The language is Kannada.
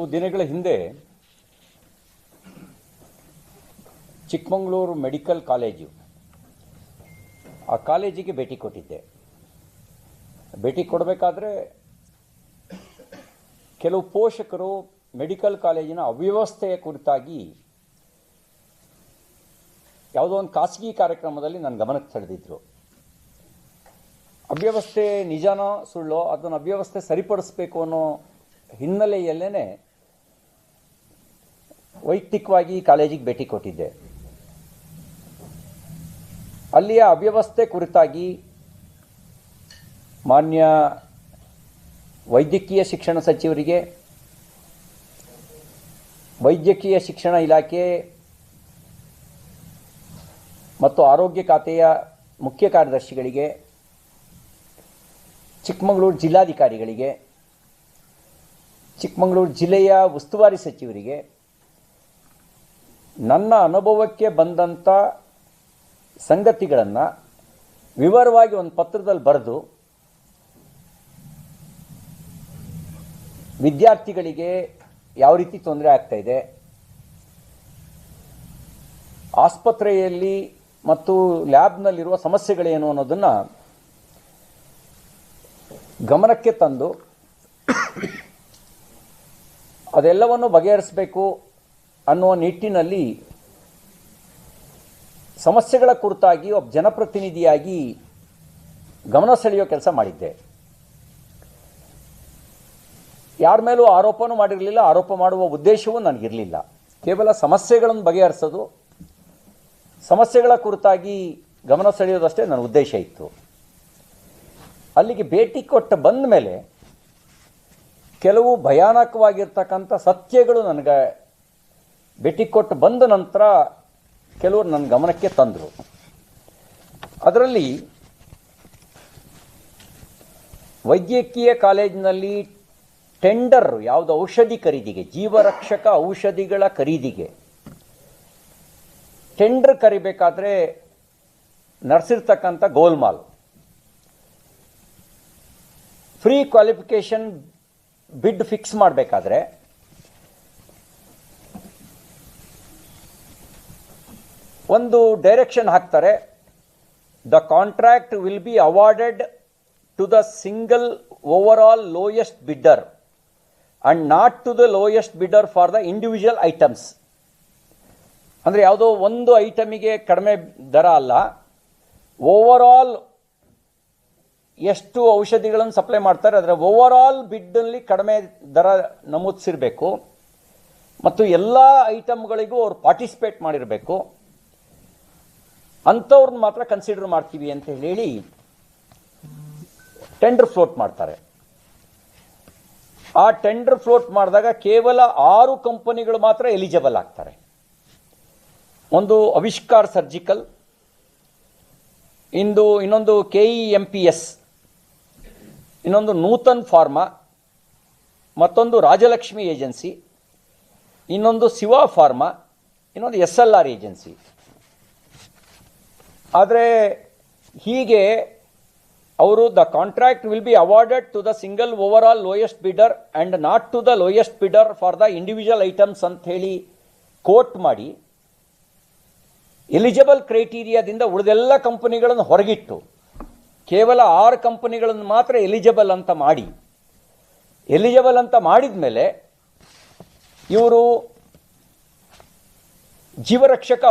ಕೆಲವು ದಿನಗಳ ಹಿಂದೆ ಚಿಕ್ಕಮಗಳೂರು ಮೆಡಿಕಲ್ ಕಾಲೇಜು ಆ ಕಾಲೇಜಿಗೆ ಭೇಟಿ ಕೊಟ್ಟಿದ್ದೆ. ಭೇಟಿ ಕೊಡಬೇಕಾದ್ರೆ ಕೆಲವು ಪೋಷಕರು ಮೆಡಿಕಲ್ ಕಾಲೇಜಿನ ಅವ್ಯವಸ್ಥೆಯ ಕುರಿತಾಗಿ ಯಾವುದೋ ಒಂದು ಖಾಸಗಿ ಕಾರ್ಯಕ್ರಮದಲ್ಲಿ ನನ್ನ ಗಮನಕ್ಕೆ ಸೆಳೆದಿದ್ರು. ಅವ್ಯವಸ್ಥೆ ನಿಜನೋ ಸುಳ್ಳೋ ಅದನ್ನು ಅವ್ಯವಸ್ಥೆ ಸರಿಪಡಿಸಬೇಕು ಅನ್ನೋ ಹಿನ್ನೆಲೆಯಲ್ಲೇ ವೈಯಕ್ತಿಕವಾಗಿ ಕಾಲೇಜಿಗೆ ಭೇಟಿ ಕೊಟ್ಟಿದ್ದೆ. ಅಲ್ಲಿಯ ಅವ್ಯವಸ್ಥೆ ಕುರಿತಾಗಿ ಮಾನ್ಯ ವೈದ್ಯಕೀಯ ಶಿಕ್ಷಣ ಸಚಿವರಿಗೆ, ವೈದ್ಯಕೀಯ ಶಿಕ್ಷಣ ಇಲಾಖೆ ಮತ್ತು ಆರೋಗ್ಯ ಖಾತೆಯ ಮುಖ್ಯ ಕಾರ್ಯದರ್ಶಿಗಳಿಗೆ, ಚಿಕ್ಕಮಗಳೂರು ಜಿಲ್ಲಾಧಿಕಾರಿಗಳಿಗೆ, ಚಿಕ್ಕಮಗಳೂರು ಜಿಲ್ಲೆಯ ಉಸ್ತುವಾರಿ ಸಚಿವರಿಗೆ ನನ್ನ ಅನುಭವಕ್ಕೆ ಬಂದಂಥ ಸಂಗತಿಗಳನ್ನು ವಿವರವಾಗಿ ಒಂದು ಪತ್ರದಲ್ಲಿ ಬರೆದು ವಿದ್ಯಾರ್ಥಿಗಳಿಗೆ ಯಾವ ರೀತಿ ತೊಂದರೆ ಆಗ್ತಾ ಇದೆ, ಆಸ್ಪತ್ರೆಯಲ್ಲಿ ಮತ್ತು ಲ್ಯಾಬ್ನಲ್ಲಿರುವ ಸಮಸ್ಯೆಗಳೇನು ಅನ್ನೋದನ್ನು ಗಮನಕ್ಕೆ ತಂದು ಅದೆಲ್ಲವನ್ನು ಬಗೆಹರಿಸಬೇಕು ಅನ್ನುವ ನಿಟ್ಟಿನಲ್ಲಿ ಸಮಸ್ಯೆಗಳ ಕುರಿತಾಗಿ ಒಬ್ಬ ಜನಪ್ರತಿನಿಧಿಯಾಗಿ ಗಮನ ಸೆಳೆಯೋ ಕೆಲಸ ಮಾಡಿದ್ದೆ. ಯಾರ ಮೇಲೂ ಆರೋಪನೂ ಮಾಡಿರಲಿಲ್ಲ, ಆರೋಪ ಮಾಡುವ ಉದ್ದೇಶವೂ ನನಗಿರಲಿಲ್ಲ. ಕೇವಲ ಸಮಸ್ಯೆಗಳನ್ನು ಬಗೆಹರಿಸೋದು, ಸಮಸ್ಯೆಗಳ ಕುರಿತಾಗಿ ಗಮನ ಸೆಳೆಯೋದಷ್ಟೇ ನನ್ನ ಉದ್ದೇಶ ಇತ್ತು. ಅಲ್ಲಿಗೆ ಭೇಟಿ ಕೊಟ್ಟು ಬಂದ ಮೇಲೆ ಕೆಲವು ಭಯಾನಕವಾಗಿರ್ತಕ್ಕಂಥ ಸತ್ಯಗಳು ನನಗೆ ಭೇಟಿ ಕೊಟ್ಟು ಬಂದ ನಂತರ ಕೆಲವರು ನನ್ನ ಗಮನಕ್ಕೆ ತಂದರು. ಅದರಲ್ಲಿ ವೈದ್ಯಕೀಯ ಕಾಲೇಜಿನಲ್ಲಿ ಟೆಂಡರ್ ಯಾವುದು ಔಷಧಿ ಖರೀದಿಗೆ, ಜೀವರಕ್ಷಕ ಔಷಧಿಗಳ ಖರೀದಿಗೆ ಟೆಂಡರ್ ಕರಿಬೇಕಾದ್ರೆ ನಡೆಸಿರ್ತಕ್ಕಂಥ ಗೋಲ್ಮಾಲ್, ಫ್ರೀ ಕ್ವಾಲಿಫಿಕೇಷನ್ ಬಿಡ್ ಫಿಕ್ಸ್ ಮಾಡಬೇಕಾದ್ರೆ ಒಂದು ಡೈರೆಕ್ಷನ್ ಹಾಕ್ತಾರೆ, the contract will be awarded to the single overall lowest bidder and not to the lowest bidder for the individual items. ಅಂದರೆ ಯಾವುದೋ ಒಂದು ಐಟಮಿಗೆ ಕಡಿಮೆ ದರ ಅಲ್ಲ, ಓವರ್ ಆಲ್ ಎಷ್ಟು ಔಷಧಿಗಳನ್ನು ಸಪ್ಲೈ ಮಾಡ್ತಾರೆ ಅದರ ಓವರ್ ಆಲ್ ಬಿಡ್ನಲ್ಲಿ ಕಡಿಮೆ ದರ ನಮೂದಿಸಿರಬೇಕು ಮತ್ತು ಎಲ್ಲ ಐಟಮ್ಗಳಿಗೂ ಅವ್ರು ಪಾರ್ಟಿಸಿಪೇಟ್ ಮಾಡಿರಬೇಕು. ಅಂಥವ್ರನ್ನ ಮಾತ್ರ ಕನ್ಸಿಡರ್ ಮಾಡ್ತೀವಿ ಅಂತ ಹೇಳಿ ಟೆಂಡರ್ ಫ್ಲೋಟ್ ಮಾಡ್ತಾರೆ. ಆ ಟೆಂಡರ್ ಫ್ಲೋಟ್ ಮಾಡಿದಾಗ ಕೇವಲ 6 ಕಂಪನಿಗಳು ಮಾತ್ರ ಎಲಿಜಿಬಲ್ ಆಗ್ತಾರೆ. ಒಂದು ಆವಿಷ್ಕಾರ್ ಸರ್ಜಿಕಲ್, ಇನ್ನೊಂದು KEMPS, ಇನ್ನೊಂದು ನೂತನ್ ಫಾರ್ಮಾ, ಮತ್ತೊಂದು ರಾಜಲಕ್ಷ್ಮಿ ಏಜೆನ್ಸಿ, ಇನ್ನೊಂದು ಶಿವ ಫಾರ್ಮಾ, ಇನ್ನೊಂದು SLR ಏಜೆನ್ಸಿ. ಆದರೆ ಹೀಗೆ ಅವರು the contract will be awarded to the single overall lowest bidder and not to the lowest bidder for the individual items ಅಂತ ಹೇಳಿ ಕೋಟ್ ಮಾಡಿ ಎಲಿಜಿಬಲ್ ಕ್ರೈಟೀರಿಯಾದಿಂದ ಉಳಿದೆಲ್ಲ ಕಂಪನಿಗಳನ್ನು ಹೊರಗಿಟ್ಟು ಕೇವಲ 6 ಕಂಪನಿಗಳನ್ನು ಮಾತ್ರ ಎಲಿಜಿಬಲ್ ಅಂತ ಮಾಡಿದ ಮೇಲೆ ಇವರು ಜೀವರಕ್ಷಕ